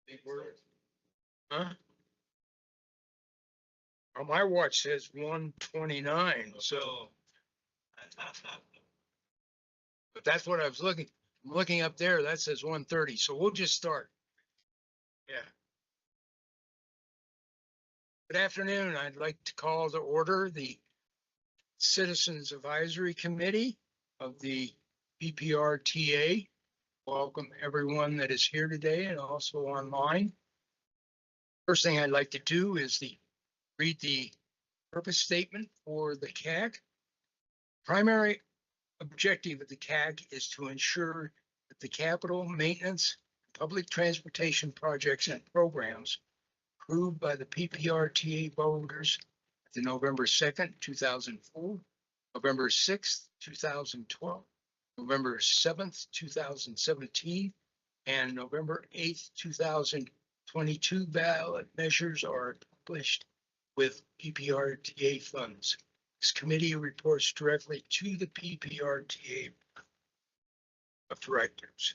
Big word. Huh? On my watch says 129, so. But that's what I was looking up there. That says 130. So we'll just start. Yeah. Good afternoon. I'd like to call to order the Citizens Advisory Committee of the PPRTA. Welcome everyone that is here today and also online. First thing I'd like to do is read the purpose statement for the CAG. Primary objective of the CAG is to ensure that the capital maintenance, public transportation projects and programs approved by the PPRTA voters the November 2nd, 2004, November 6th, 2012, November 7th, 2017, and November 8th, 2022 ballot measures are published with PPRTA funds. This committee reports directly to the PPRTA of directors.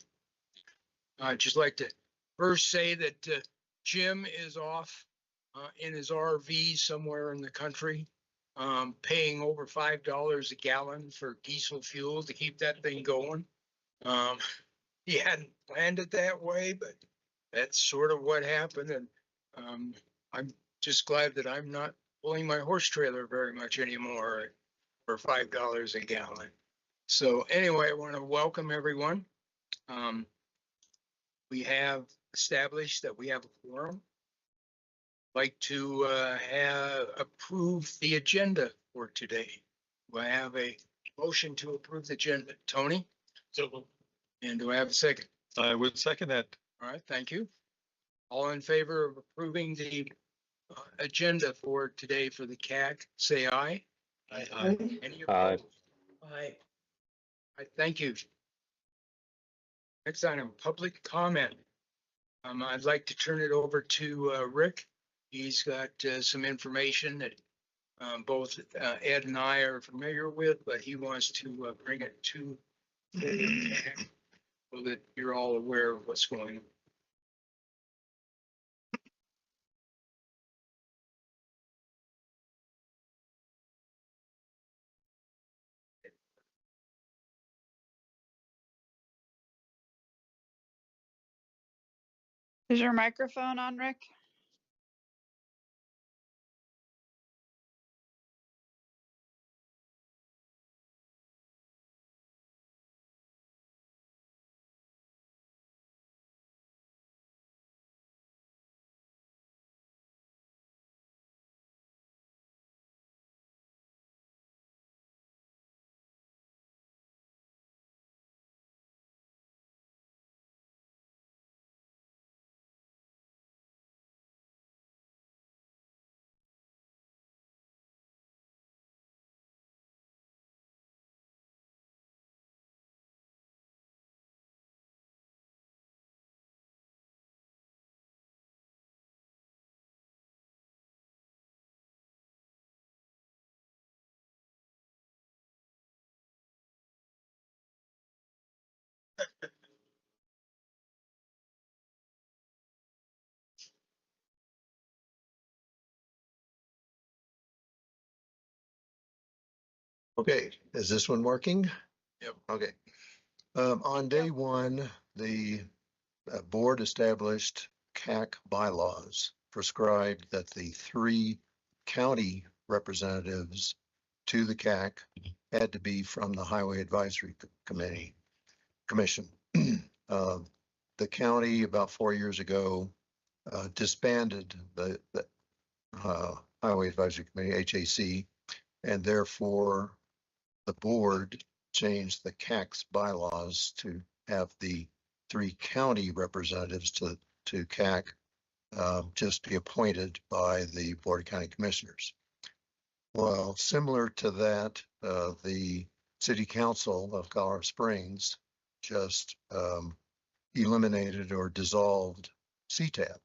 I'd just like to first say that Jim is off in his RV somewhere in the country, paying over $5 a gallon for diesel fuel to keep that thing going. He hadn't planned it that way, but that's sort of what happened. And I'm just glad that I'm not pulling my horse trailer very much anymore for $5 a gallon. So anyway, I want to welcome everyone. We have established that we have a quorum. Like to approve the agenda for today. Do I have a motion to approve the agenda? Tony? So, and do I have a second? I would second that. All right, thank you. All in favor of approving the agenda for today for the CAG, say aye. Aye. Any Aye. opposed? Aye. I thank you. Next item, public comment. I'd like to turn it over to Rick. He's got some information that both Ed and I are familiar with, but he wants to bring it to so that you're all aware of what's going on. Is your microphone on, Rick? Okay, is this one working? Yep. Okay. On day one, the board established CAC bylaws prescribed that the 3 county representatives to the CAC had to be from the Highway Advisory Commission. The county about 4 years ago disbanded the Highway Advisory Committee, HAC, and therefore the board changed the CAC's bylaws to have the 3 county representatives to CAC just be appointed by the Board of County Commissioners. Well, similar to that, the City Council of Colorado Springs just eliminated or dissolved CTAB.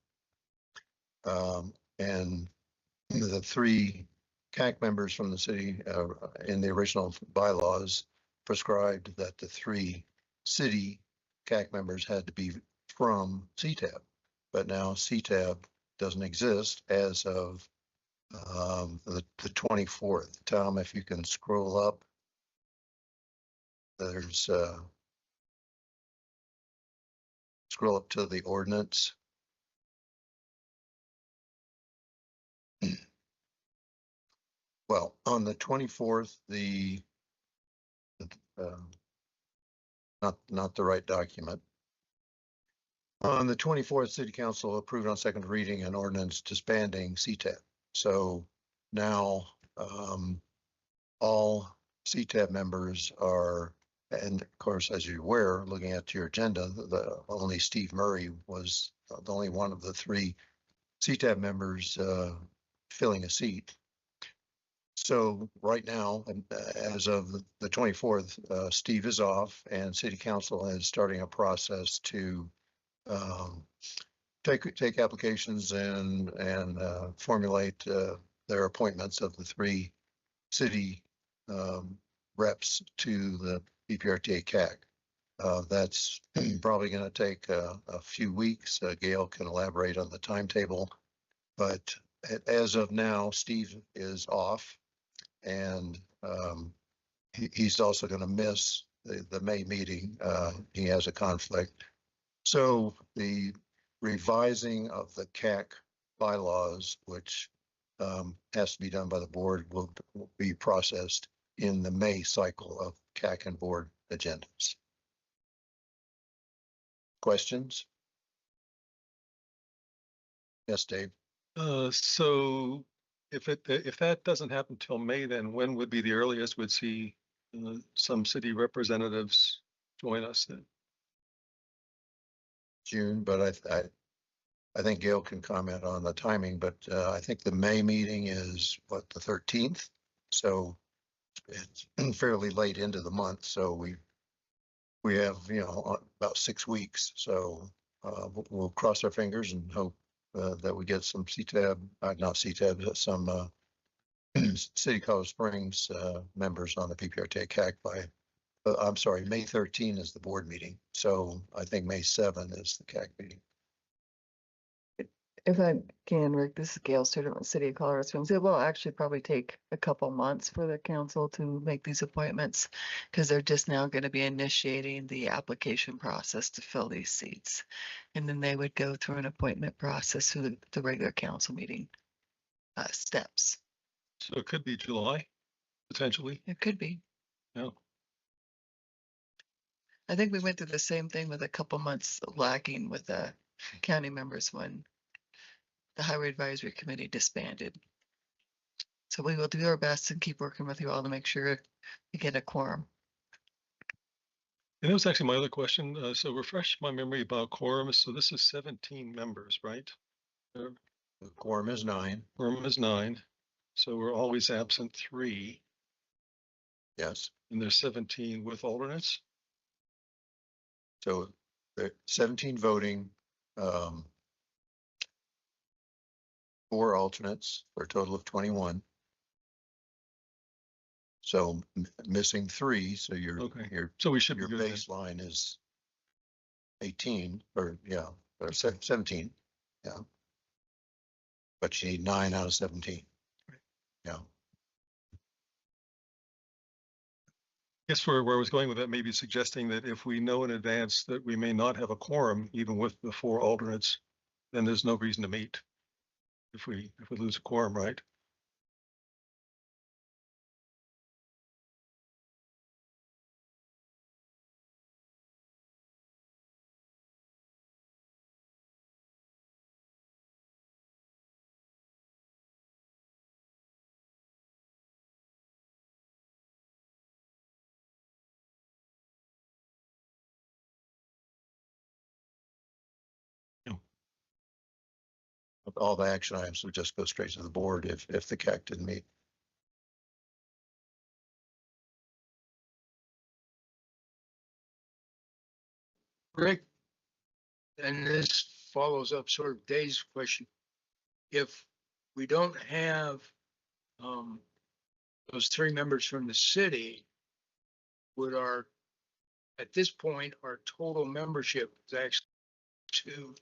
And the 3 CAC members from the city in the original bylaws prescribed that the 3 city CAC members had to be from CTAB. but now CTAB doesn't exist as of the 24th. Tom, if you can scroll up, there's scroll up to the ordinance. Well, on the 24th, not the right document. On the 24th, City Council approved on second reading an ordinance disbanding CTAB. So now all CTAB members are, and of course, as you're aware, looking at your agenda, the only Steve Murray was the only one of the three CTAB members filling a seat. So right now, as of the 24th, Steve is off and City Council is starting a process to take applications and formulate their appointments of the three city reps to the PPRTA CAC. That's probably going to take a few weeks. Gail can elaborate on the timetable, but as of now, Steve is off, and he's also going to miss the May meeting. He has a conflict. So the revising of the CAC bylaws, which has to be done by the board, will be processed in the May cycle of CAC and board agendas. Questions? Yes, Dave. So if that doesn't happen till May, then when would be the earliest we'd see some city representatives join us then? June, but I think Gail can comment on the timing, but I think the May meeting is what, the 13th? So it's fairly late into the month. So we have, about 6 weeks. So we'll cross our fingers and hope that we get some CTAB, not CTAB, but some City Colorado Springs members on the PPRTA CAC by, I'm sorry, May 13 is the board meeting. So I think May 7 is the CAC meeting. If I can, Rick, this is Gail Stewart with City of Colorado Springs. It will actually probably take a couple months for the council to make these appointments because they're just now going to be initiating the application process to fill these seats. And then they would go through an appointment process through the regular council meeting steps. So it could be July, potentially. It could be. Yeah. I think we went through the same thing with a couple months lacking with the county members when the Highway Advisory Committee disbanded. So we will do our best and keep working with you all to make sure we get a quorum. And that was actually my other question. So refresh my memory about quorums. So this is 17 members, right? The quorum is 9. Quorum is 9. So we're always absent 3. Yes. And there's 17 with alternates. So there 17 voting, 4 alternates for a total of 21. So missing 3. So Okay. So we should be your good then. baseline is 18 or 17. Yeah. But you need 9 out of 17. Yeah. Guess where I was going with that, maybe suggesting that if we know in advance that we may not have a quorum, even with the 4 alternates, then there's no reason to meet. If we lose a quorum, right? All the action items would just go straight to the board if the CAC didn't meet. Rick, and this follows up sort of Dave's question. If we don't have those 3 members from the city, would at this point, our total membership is actually to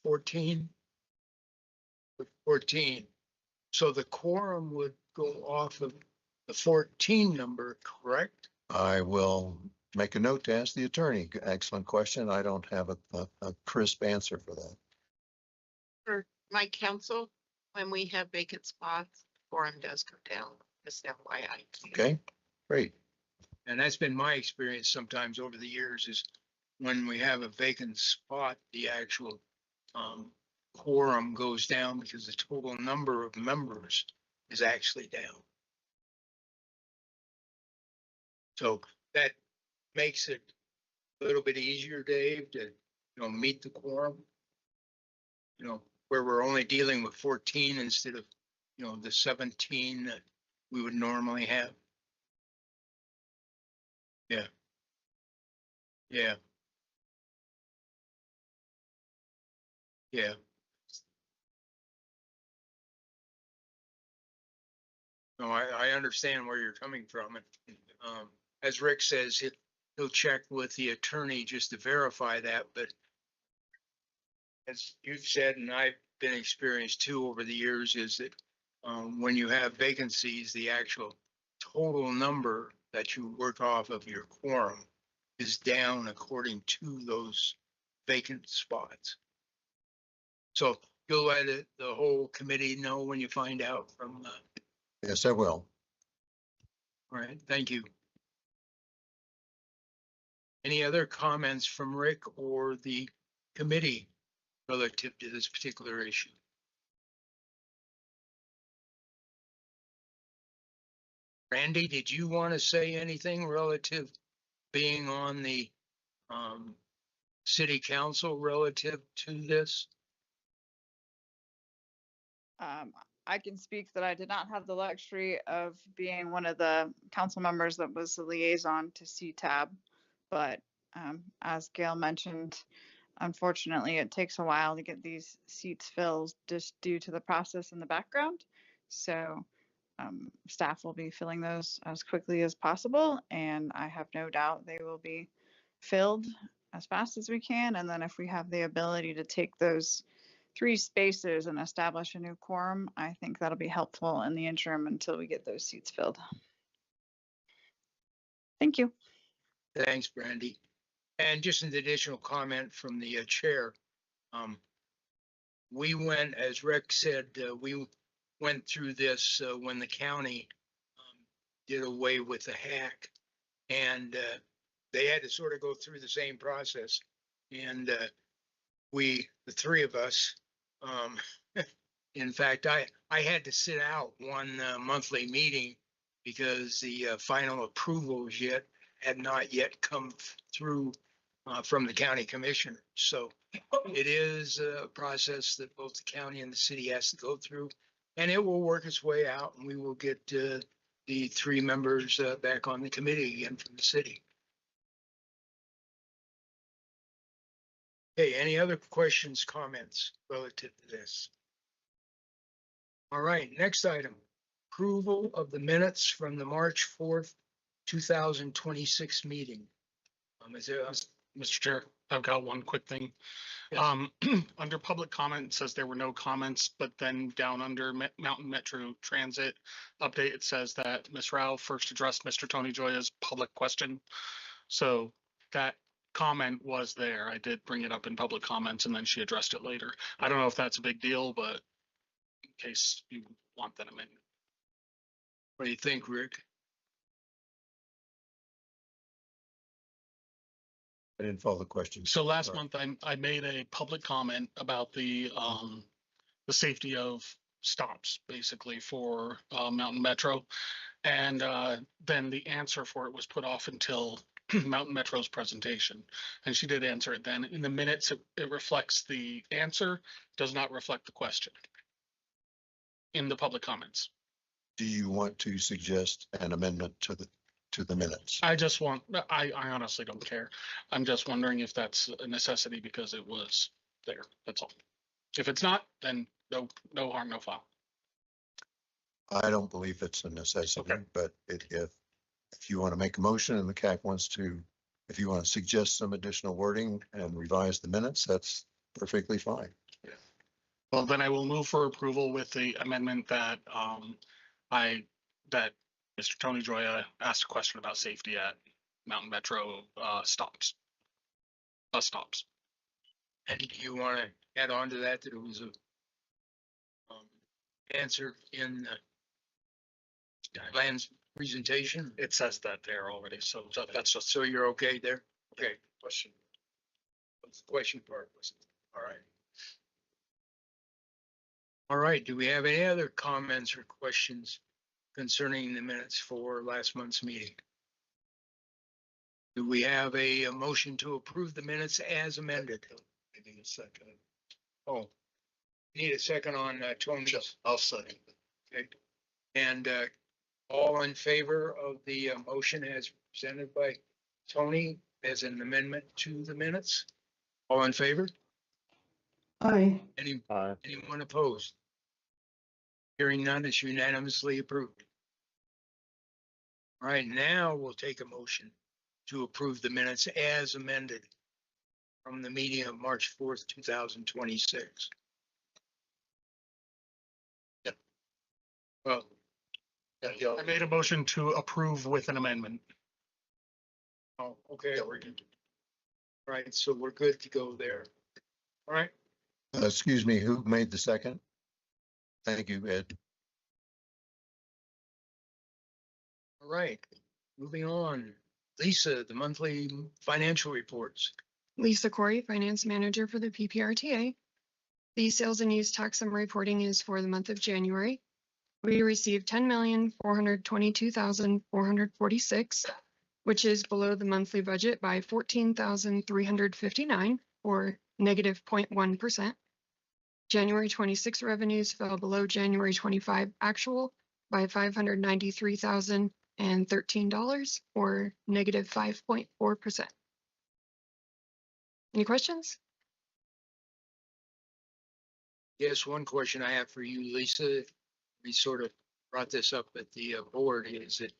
14? 14. So the quorum would go off of the 14 number, correct? I will make a note to ask the attorney. Excellent question. I don't have a crisp answer for that. For my council, when we have vacant spots, quorum does go down, just FYI. Okay, great. And that's been my experience sometimes over the years is when we have a vacant spot, the actual quorum goes down because the total number of members is actually down. So that makes it a little bit easier, Dave, to, meet the quorum. Where we're only dealing with 14 instead of, the 17 that we would normally have. Yeah. Yeah. Yeah. No, I understand where you're coming from. And, as Rick says, he'll check with the attorney just to verify that, but as you've said, and I've been experienced too over the years, is that when you have vacancies, the actual total number that you work off of your quorum is down according to those vacant spots. So you'll let the whole committee know when you find out from, Yes, I will. all right, thank you. Any other comments from Rick or the committee relative to this particular issue? Randy, did you want to say anything relative being on the city council relative to this? I can speak that I did not have the luxury of being one of the council members that was the liaison to CTAB. But as Gail mentioned, unfortunately, it takes a while to get these seats filled just due to the process in the background. So staff will be filling those as quickly as possible. And I have no doubt they will be filled as fast as we can. And then if we have the ability to take those 3 spaces and establish a new quorum, I think that'll be helpful in the interim until we get those seats filled. Thank you. Thanks, Brandy. And just an additional comment from the chair. We went, as Rick said, we went through this when the county did away with the hack, and they had to sort of go through the same process. And the 3 of us, in fact, I had to sit out one monthly meeting because the final approvals had not yet come through from the county commissioner. So it is a process that both the county and the city has to go through, and it will work its way out, and we will get the 3 members back on the committee again from the city. Hey, any other questions, comments relative to this? All right, next item, approval of the minutes from the March 4th, 2026 meeting. Is there Mr. Chair, I've got one quick thing. Yes. Under public comment, it says there were no comments, but then down under Mountain Metro Transit update, it says that Ms. Rao first addressed Mr. Tony Joya's public question. So that comment was there. I did bring it up in public comments and then she addressed it later. I don't know if that's a big deal, but in case you want that amendment. What do you think, Rick? I didn't follow the question. So last Sorry. month, I made a public comment about the safety of stops, basically, for Mountain Metro. And then the answer for it was put off until Mountain Metro's presentation. And she did answer it then. In the minutes, it reflects the answer, does not reflect the question in the public comments. Do you want to suggest an amendment to the minutes? I honestly don't care. I'm just wondering if that's a necessity because it was there. That's all. If it's not, then no harm, no foul. I don't believe it's a necessity, Okay. but if you want to make a motion and the CAC if you want to suggest some additional wording and revise the minutes, that's perfectly fine. Well, then I will move for approval with the amendment that that Mr. Tony Joya asked a question about safety at Mountain Metro stops. Bus stops. And do you want to add on to that, that it was a answered in the plans presentation? It says that there already, so that's just, So you're okay there? Okay, question. What's the question part? Was it? All right. All right, do we have any other comments or questions concerning the minutes for last month's meeting? Do we have a motion to approve the minutes as amended? I need a second. Oh, need a second on Tony's. I'll second. Okay. And all in favor of the motion as presented by Tony as an amendment to the minutes? All in favor? Aye. Anyone opposed? Hearing none, is unanimously approved. All right, now we'll take a motion to approve the minutes as amended from the meeting of March 4th, 2026. Yep. Well, I made a motion to approve with an amendment. oh, okay, we're good. All right, so we're good to go there. All right, Excuse me, who made the second? Thank you, Ed. all right, moving on. Lisa, the monthly financial reports. Lisa Corey, Finance Manager for the PPRTA. The sales and use tax summary reporting is for the month of January. We received $10,422,446, which is below the monthly budget by $14,359 or negative 0.1%. January 26 revenues fell below January 25 actual by $593,013 or negative 5.4%. Any questions? Yes, one question I have for you, Lisa, we sort of brought this up at the board, is it,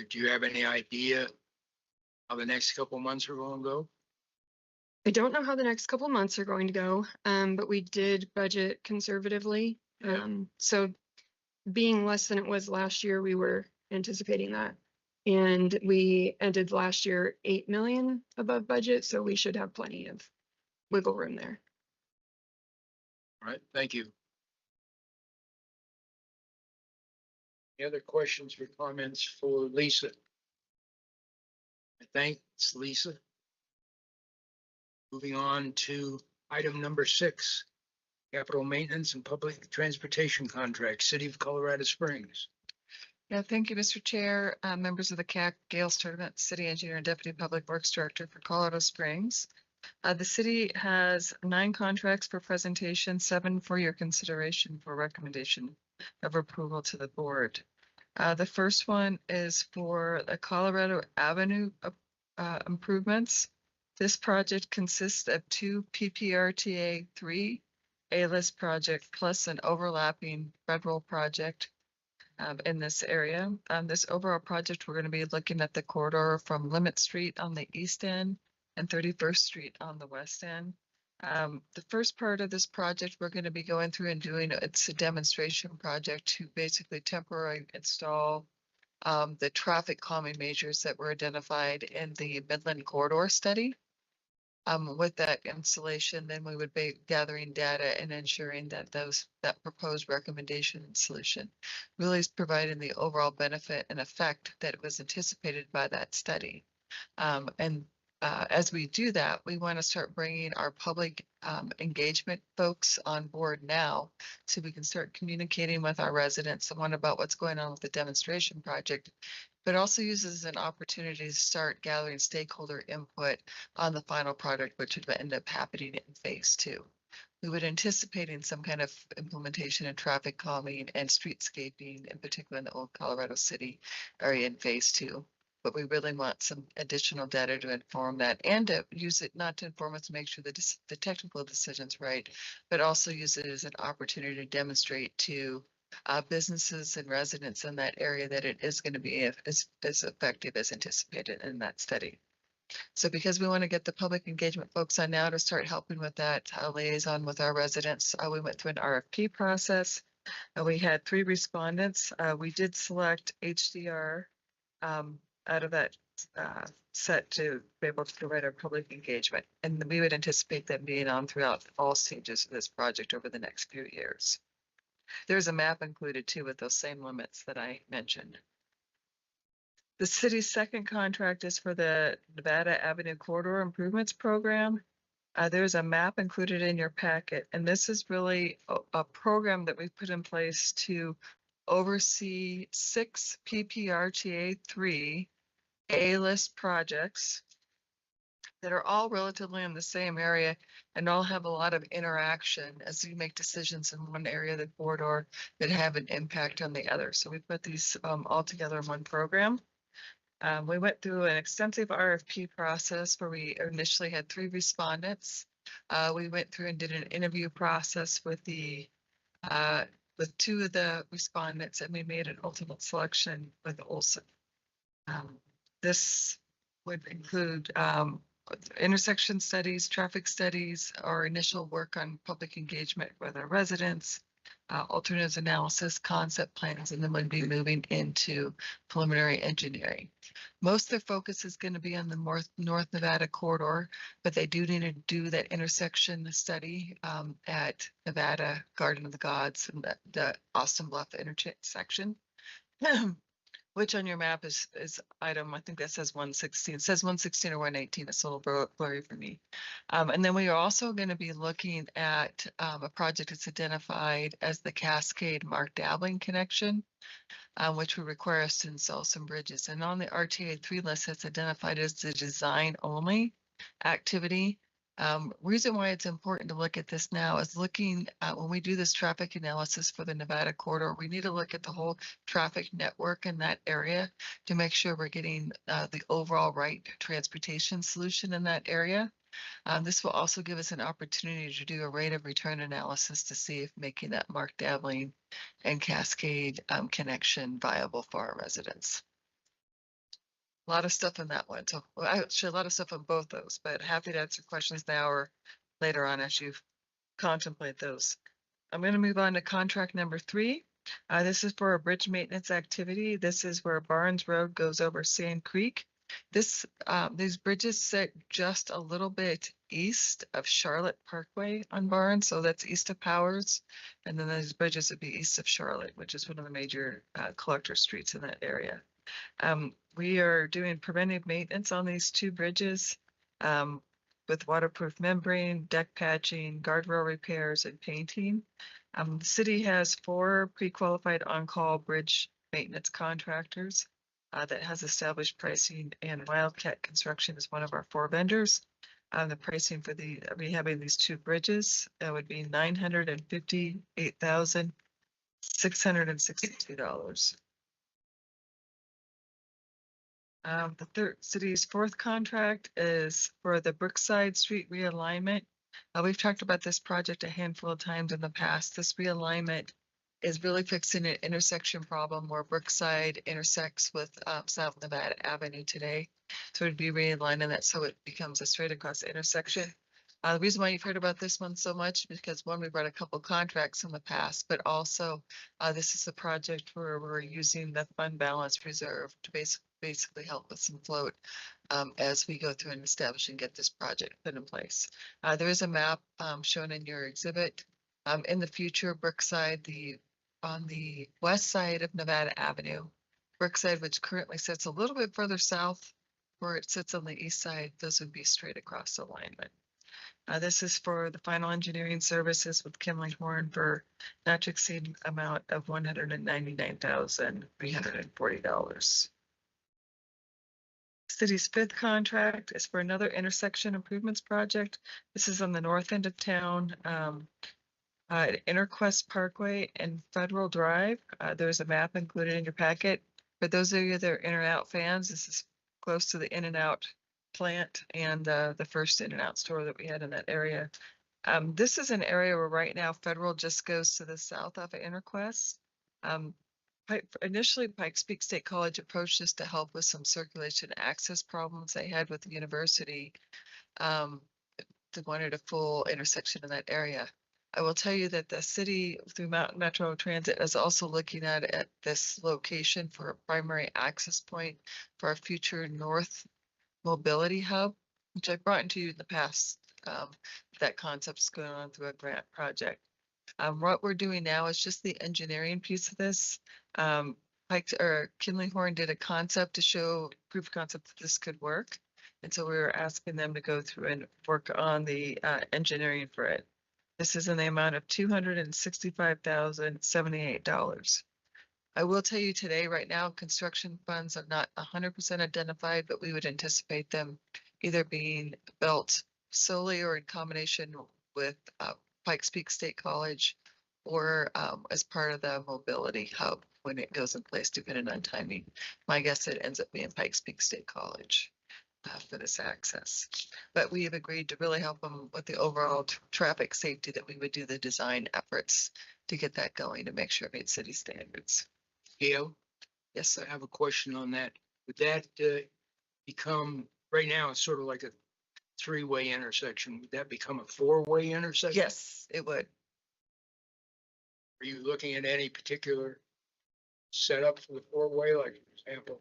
do you have any idea how the next couple months are going to go? I don't know how the next couple months are going to go, but we did budget conservatively. Yeah. So being less than it was last year, we were anticipating that. And we ended last year 8 million above budget, so we should have plenty of wiggle room there. All right, thank you. Any other questions or comments for Lisa? Thanks, Lisa. Moving on to item number 6, capital maintenance and public transportation contract, City of Colorado Springs. Yeah, thank you, Mr. Chair, members of the CAC, Gail Sturdivant, City Engineer and Deputy Public Works Director for Colorado Springs. The city has 9 contracts for presentation, 7 for your consideration for recommendation of approval to the board. The first one is for the Colorado Avenue improvements. This project consists of 2 PPRTA 3 A-list project plus an overlapping federal project in this area. This overall project, we're going to be looking at the corridor from Limit Street on the east end and 31st Street on the west end. The first part of this project, we're going to be going through and doing, it's a demonstration project to basically temporarily install the traffic calming measures that were identified in the Midland Corridor study. With that installation, then we would be gathering data and ensuring that that proposed recommendation and solution really is providing the overall benefit and effect that was anticipated by that study. As we do that, we want to start bringing our public engagement folks on board now so we can start communicating with our residents and about what's going on with the demonstration project, but also uses an opportunity to start gathering stakeholder input on the final product, which would end up happening in phase 2. We would anticipate in some kind of implementation of traffic calming and streetscaping, in particular in the old Colorado City area in phase 2. But we really want some additional data to inform that and to use it not to inform us to make sure that the technical decision's right, but also use it as an opportunity to demonstrate to businesses and residents in that area that it is going to be as effective as anticipated in that study. So because we want to get the public engagement folks on now to start helping with that liaison with our residents, we went through an RFP process. We had 3 respondents. We did select HDR out of that set to be able to provide our public engagement. And we would anticipate them being on throughout all stages of this project over the next few years. There's a map included too with those same limits that I mentioned. The city's second contract is for the Nevada Avenue Corridor Improvements Program. There's a map included in your packet, and this is really a program that we've put in place to oversee 6 PPRTA 3 A-list projects that are all relatively in the same area and all have a lot of interaction as you make decisions in one area of the corridor that have an impact on the other. So we put these all together in one program. We went through an extensive RFP process where we initially had 3 respondents. We went through and did an interview process with 2 of the respondents, and we made an ultimate selection with Olson. This would include intersection studies, traffic studies, our initial work on public engagement with our residents, alternatives analysis, concept plans, and then we'll be moving into preliminary engineering. Most of their focus is going to be on the North Nevada corridor, but they do need to do that intersection study at Nevada Garden of the Gods and the Austin Bluff intersection. Which on your map is item, I think that says 116. It says 116 or 118. It's a little blurry for me. And then we are also going to be looking at a project that's identified as the Cascade Mark Dabbling connection, which would require us to install some bridges. And on the RTA 3 list, it's identified as the design only activity. Reason why it's important to look at this now is looking at when we do this traffic analysis for the Nevada corridor, we need to look at the whole traffic network in that area to make sure we're getting the overall right transportation solution in that area. This will also give us an opportunity to do a rate of return analysis to see if making that Mark Dabbling and Cascade connection viable for our residents. A lot of stuff in that one. So actually a lot of stuff on both those, but happy to answer questions now or later on as you contemplate those. I'm going to move on to contract number 3. This is for a bridge maintenance activity. This is where Barnes Road goes over Sand Creek. These bridges sit just a little bit east of Charlotte Parkway on Barnes, so that's east of Powers. And then these bridges would be east of Charlotte, which is one of the major collector streets in that area. We are doing preventive maintenance on these 2 bridges with waterproof membrane, deck patching, guardrail repairs, and painting. The city has 4 pre-qualified on-call bridge maintenance contractors that has established pricing, and Wildcat Construction is one of our 4 vendors. The pricing for rehabbing these 2 bridges would be $958,662. The city's 4th contract is for the Brookside Street realignment. We've talked about this project a handful of times in the past. This realignment is really fixing an intersection problem where Brookside intersects with South Nevada Avenue today. So it'd be realigning that so it becomes a straight across intersection. The reason why you've heard about this one so much is because one, we've run a couple contracts in the past, but also this is a project where we're using the fund balance reserve to basically help with some float as we go through and establish and get this project put in place. There is a map shown in your exhibit. In the future, Brookside, on the west side of Nevada Avenue, Brookside, which currently sits a little bit further south, where it sits on the east side, those would be straight across alignment. This is for the final engineering services with Kimley Horn for not to exceed amount of $199,340. City's 5th contract is for another intersection improvements project. This is on the north end of town, at Interquest Parkway and Federal Drive. There's a map included in your packet. For those of you that are In-N-Out fans, this is close to the In-N-Out plant and the first In-N-Out store that we had in that area. This is an area where right now Federal just goes to the south of Interquest. Initially Pikes Peak State College approached us to help with some circulation access problems they had with the university. They wanted a full intersection in that area. I will tell you that the city through Mountain Metro Transit is also looking at this location for a primary access point for our future north mobility hub, which I brought into you in the past. That concept's going on through a grant project. What we're doing now is just the engineering piece of this. Pikes or Kinley Horn did a concept to show proof of concept that this could work. And so we were asking them to go through and work on the engineering for it. This is in the amount of $265,078. I will tell you today, right now, construction funds are not 100% identified, but we would anticipate them either being built solely or in combination with Pikes Peak State College or as part of the mobility hub when it goes in place, depending on timing. My guess it ends up being Pikes Peak State College for this access. But we have agreed to really help them with the overall traffic safety, that we would do the design efforts to get that going to make sure it meets city standards. Gail, Yes, sir. I have a question on that. Would that become, right now it's sort of like a three-way intersection. Would that become a four-way intersection? Yes, it would. Are you looking at any particular setup for the four-way, like for example?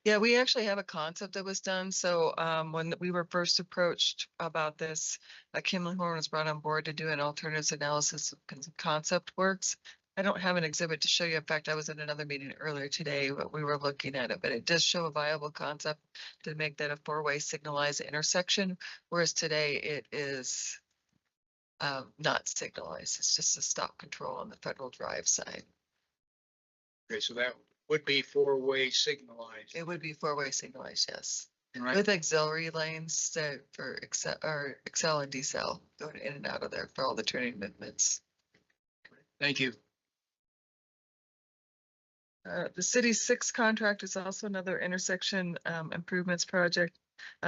Yeah, we actually have a concept that was done. So when we were first approached about this, Kimley Horn was brought on board to do an alternatives analysis of concept works. I don't have an exhibit to show you. In fact, I was in another meeting earlier today, but we were looking at it, but it does show a viable concept to make that a four-way signalized intersection, whereas today it is not signalized. It's just a stop control on the Federal Drive side. Okay, so that would be four-way signalized, It would be four-way signalized, yes. right? With auxiliary lanes for Excel and decel going in and out of there for all the turning movements. Thank you. The city's sixth contract is also another intersection improvements project.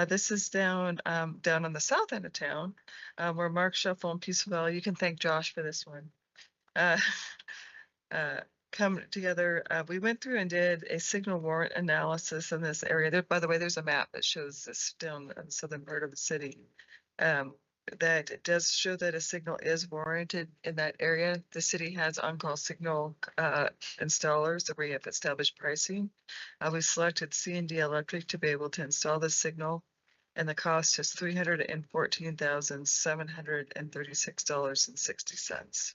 This is down on the south end of town, where Mark Shuffle and Peaceful Valley. You can thank Josh for this one. Come together. We went through and did a signal warrant analysis in this area. There, by the way, there's a map that shows this down in the southern part of the city. That it does show that a signal is warranted in that area. The city has on-call signal installers that we have established pricing. We selected C&D Electric to be able to install the signal, and the cost is $314,736.60.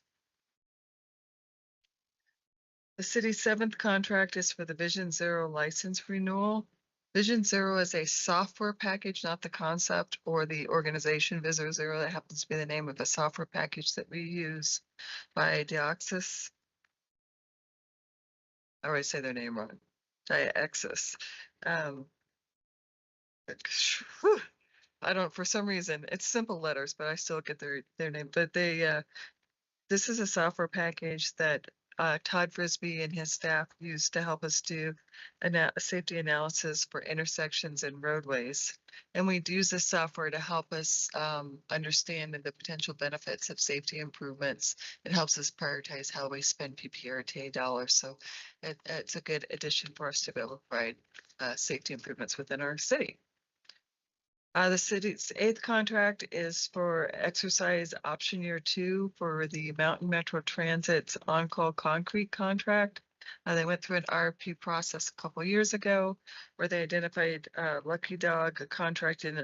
The city's seventh contract is for the Vision Zero license renewal. Vision Zero is a software package, not the concept or the organization. Vision Zero, that happens to be the name of a software package that we use by Deoxys. I always say their name wrong. Diaxis. I don't, for some reason, it's simple letters, but I still get their name. But this is a software package that Todd Frisbee and his staff used to help us do a safety analysis for intersections and roadways. And we use this software to help us understand the potential benefits of safety improvements. It helps us prioritize how we spend PPRTA dollars. So it's a good addition for us to be able to provide safety improvements within our city. The city's eighth contract is for exercise option year 2 for the Mountain Metro Transit's on-call concrete contract. They went through an RFP process a couple years ago where they identified Lucky Dog, a contract in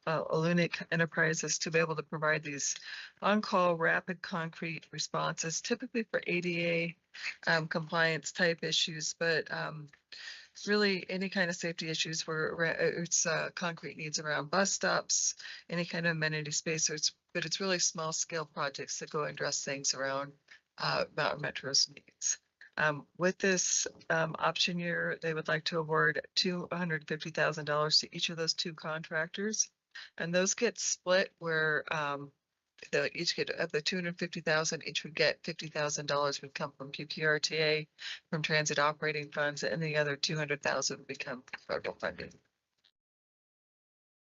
Alunic Enterprises, to be able to provide these on-call rapid concrete responses, typically for ADA compliance type issues, but really any kind of safety issues where it's concrete needs around bus stops, any kind of amenity space, but it's really small scale projects that go and address things around Mountain Metro's needs. With this option year, they would like to award $250,000 to each of those two contractors, and those get split where they'll each get of the 250,000, each would get $50,000 would come from PPRTA, from transit operating funds, and the other 200,000 would become federal funding.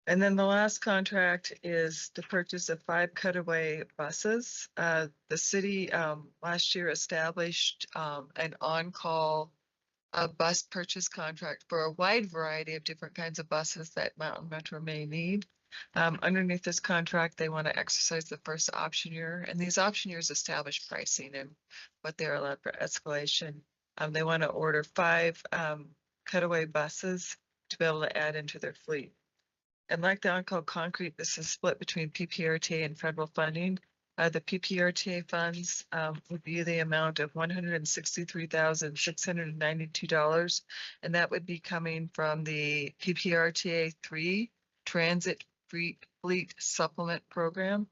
And then the last contract is to purchase of 5 cutaway buses. The city last year established an on-call bus purchase contract for a wide variety of different kinds of buses that Mountain Metro may need. Underneath this contract, they want to exercise the first option year, and these option years establish pricing and what they're allowed for escalation. They want to order 5 cutaway buses to be able to add into their fleet. And like the on-call concrete, this is split between PPRTA and federal funding. The PPRTA funds would be the amount of $163,692, and that would be coming from the PPRTA 3 Transit Fleet Supplement Program,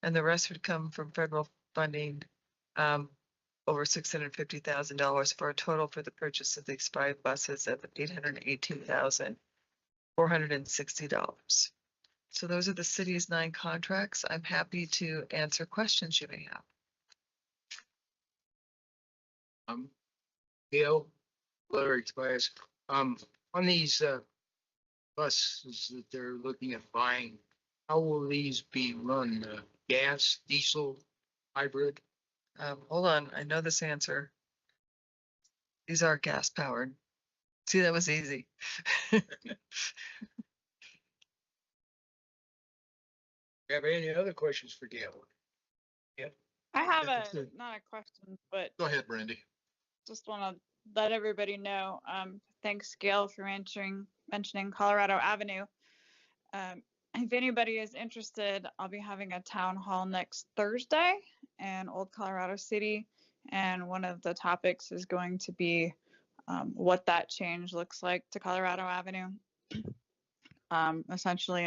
and the rest would come from federal funding, over $650,000 for a total for the purchase of these 5 buses of $818,460. So those are the city's 9 contracts. I'm happy to answer questions you may have. Gail, Larry, Tobias, on these buses that they're looking at buying, how will these be run? Gas, diesel, hybrid? Hold on, I know this answer. These are gas powered. See, that was easy. Have any other questions for Gail? I have Yeah, that's a, it. not a question, but Go ahead, Brandy. just want to let everybody know, thanks Gail for mentioning Colorado Avenue. If anybody is interested, I'll be having a town hall next Thursday in Old Colorado City. And one of the topics is going to be what that change looks like to Colorado Avenue, essentially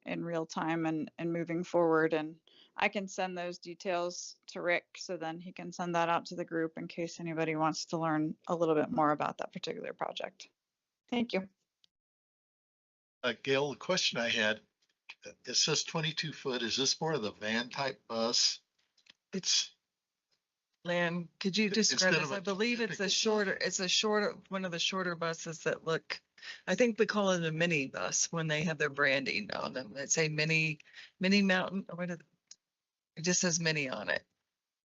in real time and moving forward. And I can send those details to Rick, so then he can send that out to the group in case anybody wants to learn a little bit more about that particular project. Thank you. Gail, the question I had, it says 22 foot. Is this more of the van type bus? It's Lan, could you describe Instead this? of I a believe it's a shorter, one of the shorter buses that look, I think we call it a mini bus when they have their branding on them. It's a mini mountain, or what is it? It just says mini on it.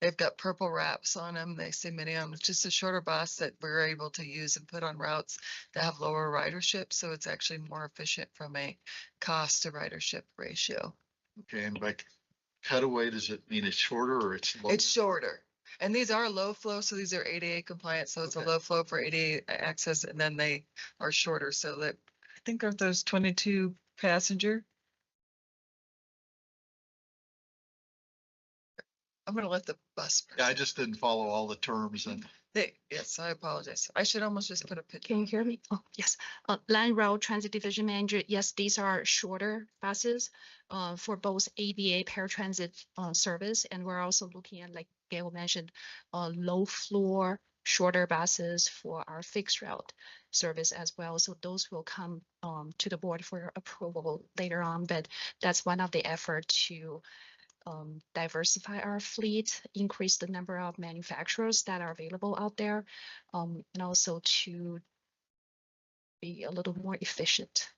They've got purple wraps on them. They say mini on them. It's just a shorter bus that we're able to use and put on routes that have lower ridership. So it's actually more efficient from a cost to ridership ratio. Okay, and by cutaway, does it mean it's shorter or it's low? It's shorter. And these are low flow, so these are ADA compliant. So it's a Okay. low flow for ADA access, and then they are shorter. So that I think of those 22 passenger. I'm gonna let the bus. Yeah, I just didn't follow all the terms and Yes, I apologize. I should almost just put a picture. Can you hear me? Oh, yes. Line Rail Transit Division Manager. Yes, these are shorter buses for both ADA paratransit service. And we're also looking at, like Gail mentioned, low floor, shorter buses for our fixed route service as well. So those will come to the board for approval later on. But that's one of the efforts to diversify our fleet, increase the number of manufacturers that are available out there, and also to be a little more efficient.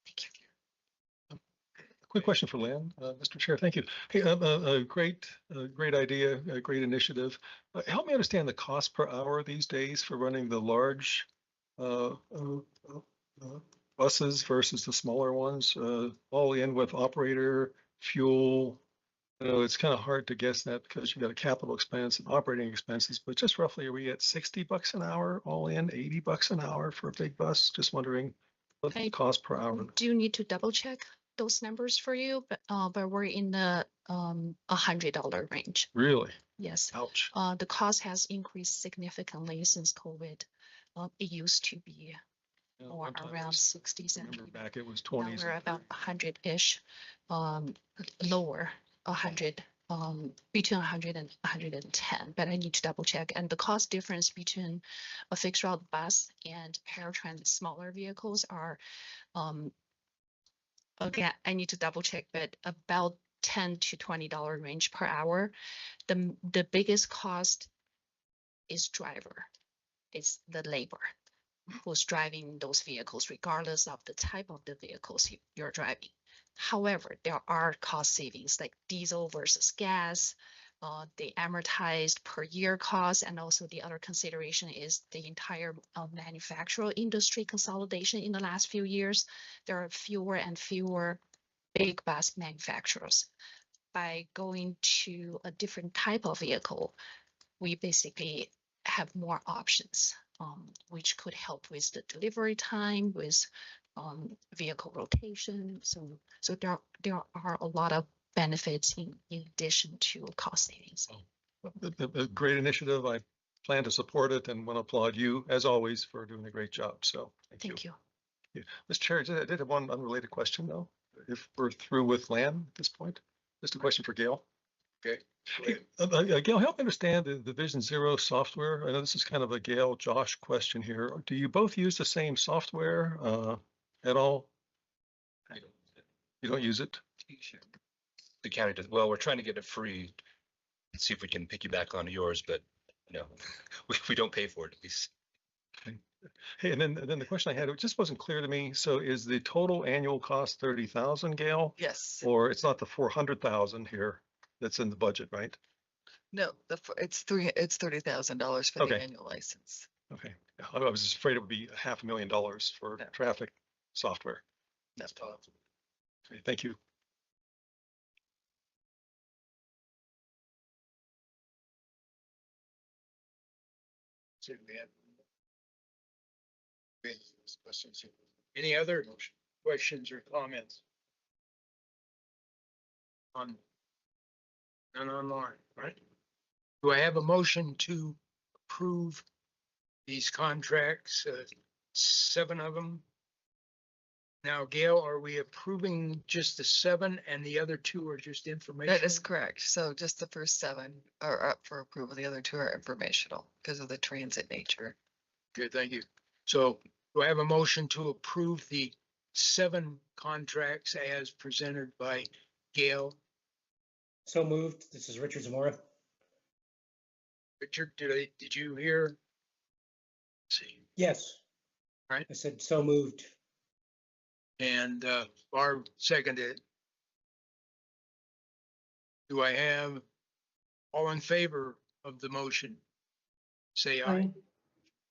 Thank you. Quick question for Lynn, Mr. Chair, thank you. Hey, great idea, a great initiative. Help me understand the cost per hour these days for running the large buses versus the smaller ones, all in with operator, fuel. You know, it's kind of hard to guess that because you got a capital expense and operating expenses, but just roughly, are we at $60 an hour all in, $80 an hour for a big bus? Just wondering what the I cost per hour. Do you need to double check those numbers for you? But we're in the $100 range. Really? Yes. Ouch. The cost has increased significantly since COVID. It used to be Yeah, more one time it around was- 60, I 70. remember back it was Now 20s. we're about 100-ish, lower, 100, between 100 and 110, but I need to double check. And the cost difference between a fixed route bus and paratransit smaller vehicles are, again, I need to double check, but about $10 to $20 range per hour. The biggest cost is driver, it's the labor. who's driving those vehicles, regardless of the type of the vehicles you're driving. However, there are cost savings like diesel versus gas, the amortized per year cost, and also the other consideration is the entire manufacturer industry consolidation in the last few years. There are fewer and fewer big bus manufacturers. By going to a different type of vehicle, we basically have more options, which could help with the delivery time, with vehicle rotation. So there are a lot of benefits in addition to cost savings. A great initiative. I plan to support it and want to applaud you, as always, for doing a great job. So Thank you. Yeah. Mr. Chair, I did have one unrelated question, though. If we're through with land at this point, just a question for Gail. Okay. Gail, help me understand the Vision Zero software. I know this is kind of a Gail, Josh question here. Do you both use the same software at all? You don't use it? The county does, well, we're trying to get it free. See if we can piggyback onto yours, but no, we don't pay for it at least. Hey, and then the question I had, it just wasn't clear to me. So is the total annual cost 30,000, Gail? Yes. Or it's not the 400,000 here that's in the budget, right? No, it's $30,000 for the Okay. annual license. Okay. I was just afraid it would be $500,000 for No. traffic software. That's Okay, thank you. Any other questions or comments? None online, right? Do I have a motion to approve these contracts, 7 of them? Now, Gail, are we approving just the 7 and the other 2 are just informational? That is correct. So just the first 7 are up for approval. The other 2 are informational because of the transit nature. Good, thank you. So do I have a motion to approve the 7 contracts as presented by Gail? So moved. This is Richard Zamora. Richard, did you hear? Let's see, Yes. Right. I said so moved. and Barb seconded. Do I have all in favor of the motion? Say aye.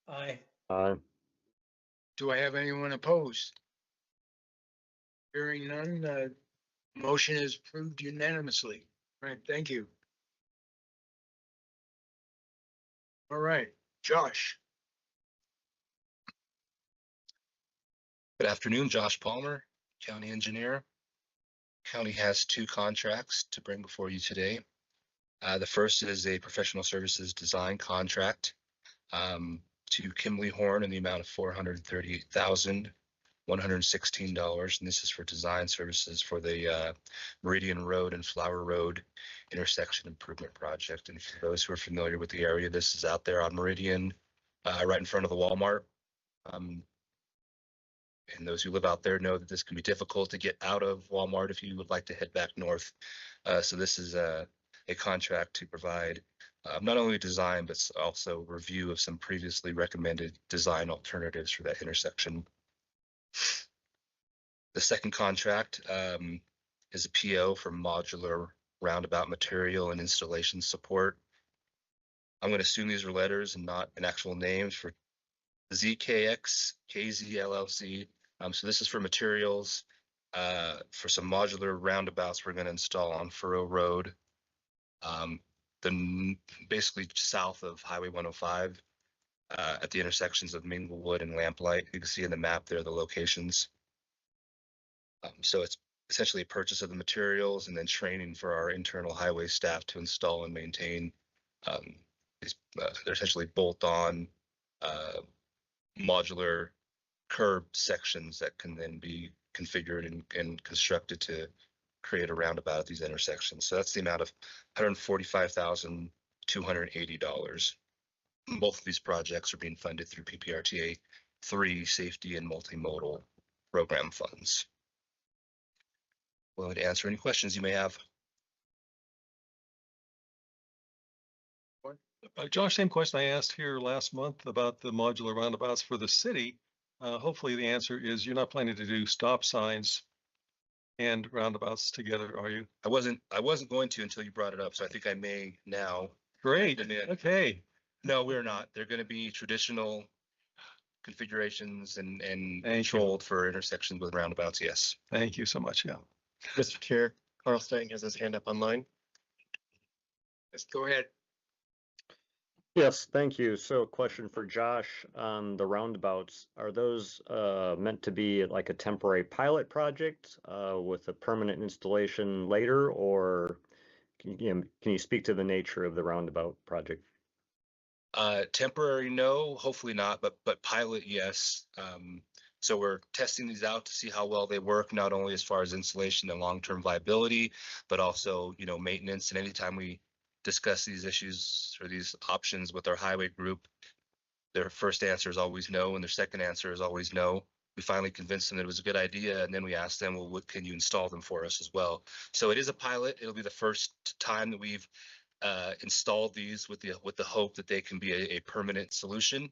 Aye. Do I have anyone opposed? Hearing none, motion is approved unanimously. Right, thank you. All right, Josh. Good afternoon, Josh Palmer, County Engineer. County has 2 contracts to bring before you today. The first is a professional services design contract to Kimley Horn in the amount of $438,116. And this is for design services for the Meridian Road and Flower Road intersection improvement project. And for those who are familiar with the area, this is out there on Meridian, right in front of the Walmart. And those who live out there know that this can be difficult to get out of Walmart if you would like to head back north. So this is a contract to provide not only design, but also review of some previously recommended design alternatives for that intersection. The second contract is a PO for modular roundabout material and installation support. I'm going to assume these are letters and not an actual names for ZKX KZ LLC. So this is for materials for some modular roundabouts we're going to install on Furrow Road, basically south of Highway 105 at the intersections of Minglewood and Lamplight. You can see in the map there the locations. So it's essentially a purchase of the materials and then training for our internal highway staff to install and maintain these. They're essentially bolt-on modular curb sections that can then be configured and constructed to create a roundabout at these intersections. So that's the amount of $145,280. Both of these projects are being funded through PPRTA 3 safety and multimodal program funds. Willing to answer any questions you may have. Josh, same question I asked here last month about the modular roundabouts for the city. Hopefully the answer is you're not planning to do stop signs and roundabouts together, are you? I wasn't going to until you brought it up, so I think I may now. Great. And then- Okay. No, we're not. They're going to be traditional configurations and you. controlled for intersections with roundabouts. Yes. Thank you so much. Yeah. Mr. Chair, Carl Stang has his hand up online. Let's go ahead. Yes, thank you. So question for Josh on the roundabouts. Are those meant to be like a temporary pilot project with a permanent installation later, or can you speak to the nature of the roundabout project? Temporary, no, hopefully not, but pilot, yes. So we're testing these out to see how well they work, not only as far as installation and long-term viability, but also, maintenance. And anytime we discuss these issues or these options with our highway group, their first answer is always no, and their second answer is always no. We finally convinced them that it was a good idea, and then we asked them, well, what can you install them for us as well? So it is a pilot. It'll be the first time that we've installed these with the hope that they can be a permanent solution.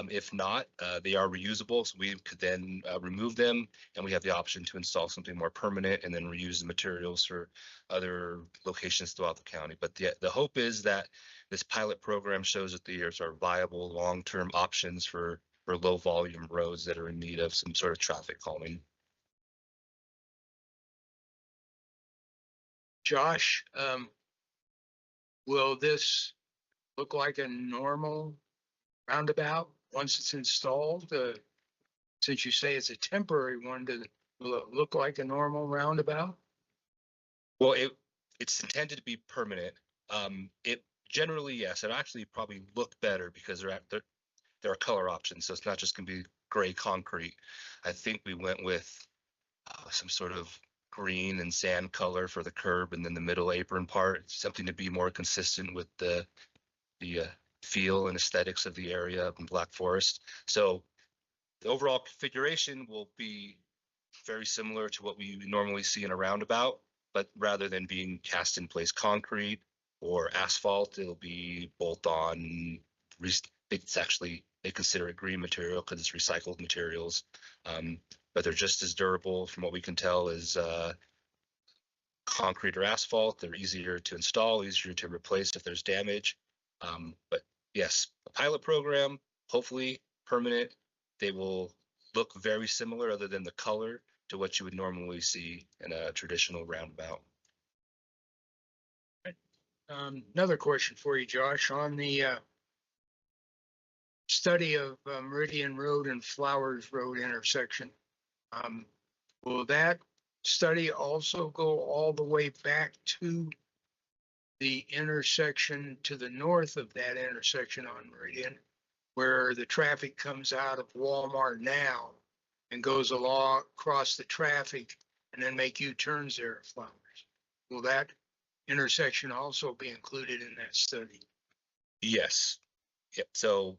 If not, they are reusable, so we could then remove them, and we have the option to install something more permanent and then reuse the materials for other locations throughout the county. But the hope is that this pilot program shows that these are viable long-term options for low volume roads that are in need of some sort of traffic calming. Josh, will this look like a normal roundabout once it's installed? Since you say it's a temporary one, will it look like a normal roundabout? Well, it's intended to be permanent. It generally, yes, it actually probably look better because there are color options. So it's not just going to be gray concrete. I think we went with some sort of green and sand color for the curb, and then the middle apron part, something to be more consistent with the feel and aesthetics of the area up in Black Forest. So the overall configuration will be very similar to what we normally see in a roundabout, but rather than being cast in place concrete or asphalt, it'll be bolt on. It's actually, they consider it green material because it's recycled materials, but they're just as durable from what we can tell as concrete or asphalt. They're easier to install, easier to replace if there's damage. But yes, a pilot program, hopefully permanent. They will look very similar other than the color to what you would normally see in a traditional roundabout. Another question for you, Josh, on the study of Meridian Road and Flowers Road intersection. Will that study also go all the way back to the intersection to the north of that intersection on Meridian, where the traffic comes out of Walmart now and goes along across the traffic and then make U-turns there at Flowers? Will that intersection also be included in that study? Yes. Yep. So